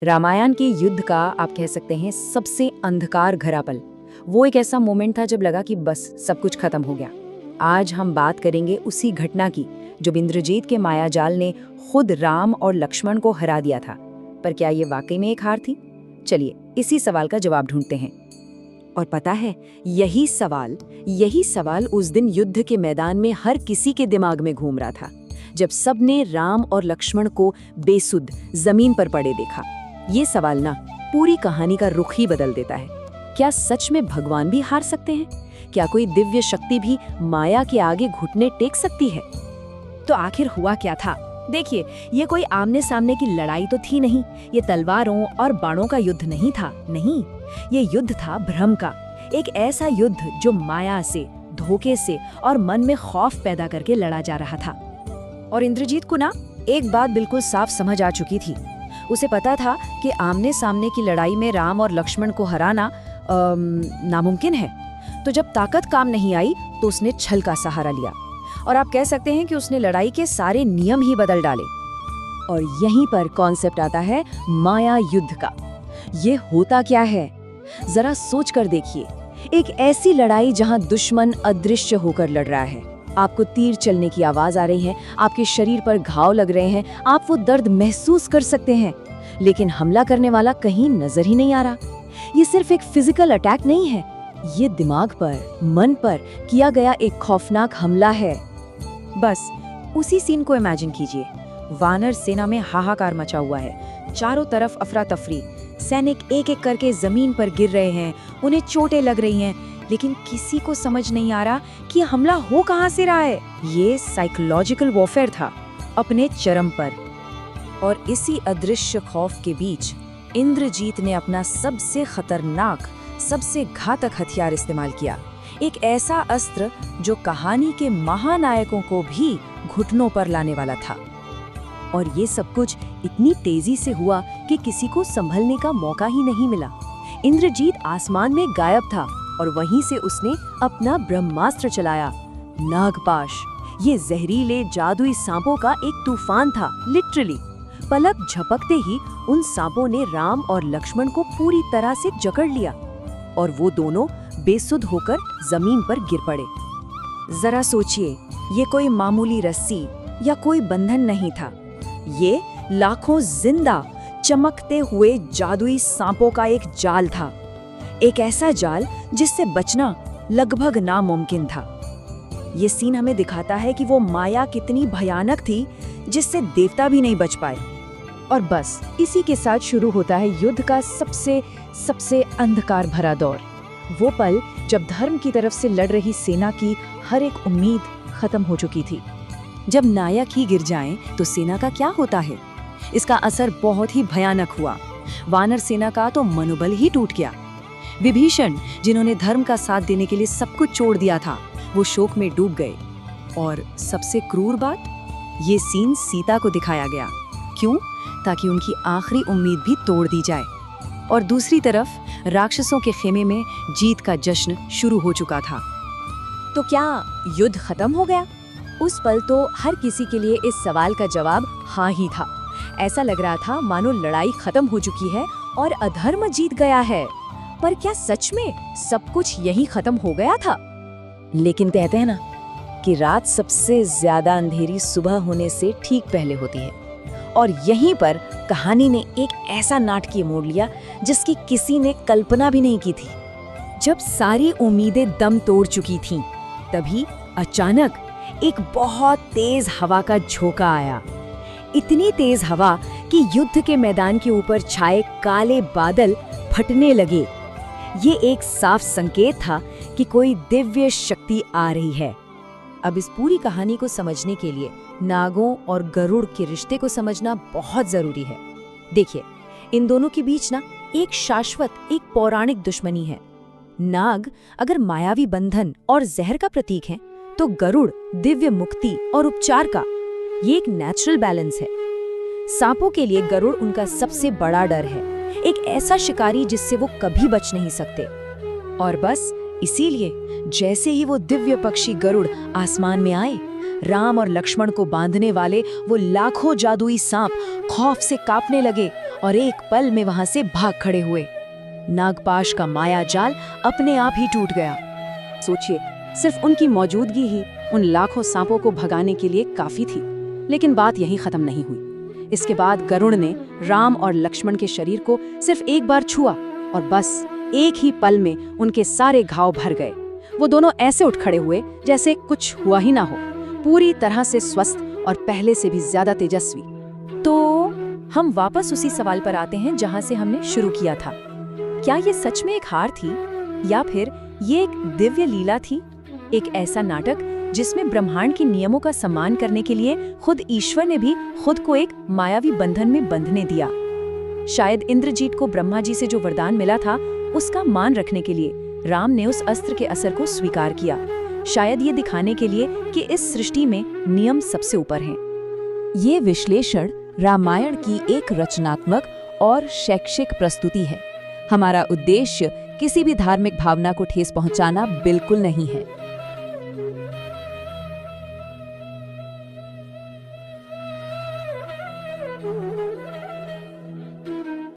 रामायण के युद्ध का आप कह सकते हैं सबसे अंधकार घरा पल। वो एक ऐसा मोमेंट था जब लगा कि बस सब कुछ खत्म हो गया। आज हम बात करेंगे उसी घटना की जब इंद्रजीत के मायाजाल ने खुद राम और लक्ष्मण को हरा दिया था। पर क्या ये वाकई में एक हार थी? चलिए इसी सवाल का जवाब ढूंढते हैं। और पता है, यही सवाल उस दिन युद्ध के मैदान में हर किसी के दिमाग में घूम रहा था, जब सबने राम और लक्ष्मण को बेसुध जमीन पर पड़े देखा। ये सवाल ना पूरी कहानी का रुख ही बदल देता है। क्या सच में भगवान भी हार सकते हैं? क्या कोई दिव्य शक्ति भी माया के आगे घुटने टेक सकती है? तो आखिर हुआ क्या था? देखिए, ये कोई आमने सामने की लड़ाई तो थी नहीं। ये तलवारों और बाणों का युद्ध नहीं था। नहीं, ये युद्ध था भ्रम का। एक ऐसा युद्ध जो माया से, धोखे से और मन में खौफ पैदा करके लड़ा जा रहा था। और इंद्रजीत को ना एक बात बिल्कुल साफ समझ आ चुकी थी। उसे पता था कि आमने सामने की लड़ाई में राम और लक्ष्मण को हराना नामुमकिन है। तो जब ताकत काम नहीं आई तो उसने छल का सहारा लिया, और आप कह सकते हैं कि उसने लड़ाई के सारे नियम ही बदल डाले। और यहीं पर कॉन्सेप्ट आता है माया युद्ध का। ये होता क्या है, जरा सोच कर देखिए। एक ऐसी लड़ाई जहां दुश्मन अदृश्य होकर लड़ रहा है। आपको तीर चलने की आवाज आ रही है, आपके शरीर पर घाव लग रहे हैं, आप वो दर्द महसूस कर सकते हैं, लेकिन हमला करने वाला कहीं नजर ही नहीं आ रहा। ये सिर्फ एक फिजिकल अटैक नहीं है, ये दिमाग पर, मन पर किया गया एक खौफनाक हमला है। बस उसी सीन को इमेजिन कीजिए। वानर सेना में हाहाकार मचा हुआ है, चारों तरफ अफरा तफरी। सैनिक एक एक करके जमीन पर गिर रहे हैं, उन्हें चोटें लग रही हैं, लेकिन किसी को समझ नहीं आ रहा कि हमला हो कहां से रहा है। ये साइकोलॉजिकल वॉरफेयर था अपने चरम पर। और इसी अदृश्य खौफ के बीच इंद्रजीत ने अपना सबसे खतरनाक, सबसे घातक हथियार इस्तेमाल किया। एक ऐसा अस्त्र जो कहानी के महानायकों को भी घुटनों पर लाने वाला था। और ये सब कुछ इतनी तेजी से हुआ कि किसी को संभलने का मौका ही नहीं मिला। इंद्रजीत आसमान में गायब था और वहीं से उसने अपना ब्रह्मास्त्र चलाया, नागपाश। ये जहरीले जादुई सांपों का एक तूफान था, लिटरली। पलक झपकते ही उन सांपों ने राम और लक्ष्मण को पूरी तरह से जकड़ लिया, और वो दोनों बेसुध होकर जमीन पर गिर पड़े। जरा सोचिए, ये कोई मामूली रस्सी या कोई बंधन नहीं था। ये लाखों जिंदा चमकते हुए जादुई सांपों का एक जाल था। एक ऐसा जाल जिससे बचना लगभग नामुमकिन था। ये सीन हमें दिखाता है कि वो माया कितनी भयानक थी, जिससे देवता भी नहीं बच पाए। और बस इसी के साथ शुरू होता है युद्ध का सबसे अंधकार भरा दौर। वो पल जब धर्म की तरफ से लड़ रही सेना की हर एक उम्मीद खत्म हो चुकी थी। जब नायक ही गिर जाएं तो सेना का क्या होता है? इसका असर बहुत ही भयानक हुआ। वानर सेना का तो मनोबल ही टूट गया। विभीषण, जिन्होंने धर्म का साथ देने के लिए सब कुछ छोड़ दिया था, वो शोक में डूब गए। और सबसे क्रूर बात, ये सीन सीता को दिखाया गया। क्यों? ताकि उनकी आखिरी उम्मीद भी तोड़ दी जाए। और दूसरी तरफ राक्षसों के खेमे में जीत का जश्न शुरू हो चुका था। तो क्या युद्ध खत्म हो गया? उस पल तो हर किसी के लिए इस सवाल का जवाब हाँ ही था। ऐसा लग रहा था मानो लड़ाई खत्म हो चुकी है और अधर्म जीत गया है। पर क्या सच में सब कुछ यही खत्म हो गया था? लेकिन कहते हैं ना कि रात सबसे ज्यादा अंधेरी सुबह होने से ठीक पहले होती है। और यहीं पर कहानी ने एक ऐसा नाटकीय मोड़ लिया जिसकी किसी ने कल्पना भी नहीं की थी। जब सारी उम्मीदें दम तोड़ चुकी थीं, तभी अचानक एक बहुत तेज हवा का झोंका आया। इतनी तेज हवा कि युद्ध के मैदान के ऊपर छाए काले बादल फटने लगे। ये एक साफ संकेत था कि कोई दिव्य शक्ति आ रही है। अब इस पूरी कहानी को समझने के लिए नागों और गरुड़ के रिश्ते को समझना बहुत जरूरी है। देखिए, इन दोनों के बीच ना एक शाश्वत, एक पौराणिक दुश्मनी है। नाग अगर मायावी बंधन और जहर का प्रतीक है, तो गरुड़ दिव्य मुक्ति और उपचार का। ये एक नेचुरल बैलेंस है। सांपों के लिए गरुड़ उनका सबसे बड़ा डर है, एक ऐसा शिकारी जिससे वो कभी बच नहीं सकते। और बस इसीलिए जैसे ही वो दिव्य पक्षी गरुड़ आसमान में आए, राम और लक्ष्मण को बांधने वाले वो लाखों जादुई सांप खौफ से कांपने लगे और एक पल में वहां से भाग खड़े हुए। नागपाश का माया जाल अपने आप ही टूट गया। सोचिए, सिर्फ उनकी मौजूदगी ही उन लाखों सांपों को भगाने के लिए काफी थी। लेकिन बात यहीं खत्म नहीं हुई। इसके बाद गरुड़ ने राम और लक्ष्मण के शरीर को सिर्फ एक बार छुआ और बस एक ही पल में उनके सारे घाव भर गए। वो दोनों ऐसे उठ खड़े हुए जैसे कुछ हुआ ही ना हो, पूरी तरह से स्वस्थ और पहले से भी ज्यादा तेजस्वी। तो हम वापस उसी सवाल पर आते हैं जहां से हमने शुरू किया था। क्या ये सच में एक हार थी, या फिर ये एक दिव्य लीला थी, एक ऐसा नाटक जिसमें ब्रह्मांड के नियमों का सम्मान करने के लिए खुद ईश्वर ने भी खुद को एक मायावी बंधन में बंधने दिया। शायद इंद्रजीत को ब्रह्मा जी से जो वरदान मिला था उसका मान रखने के लिए राम ने उस अस्त्र के असर को स्वीकार किया। शायद ये दिखाने के लिए कि इस सृष्टि में नियम सबसे ऊपर हैं। ये विश्लेषण रामायण की एक रचनात्मक और शैक्षिक प्रस्तुति है। हमारा उद्देश्य किसी भी धार्मिक भावना को ठेस पहुंचाना बिल्कुल नहीं है।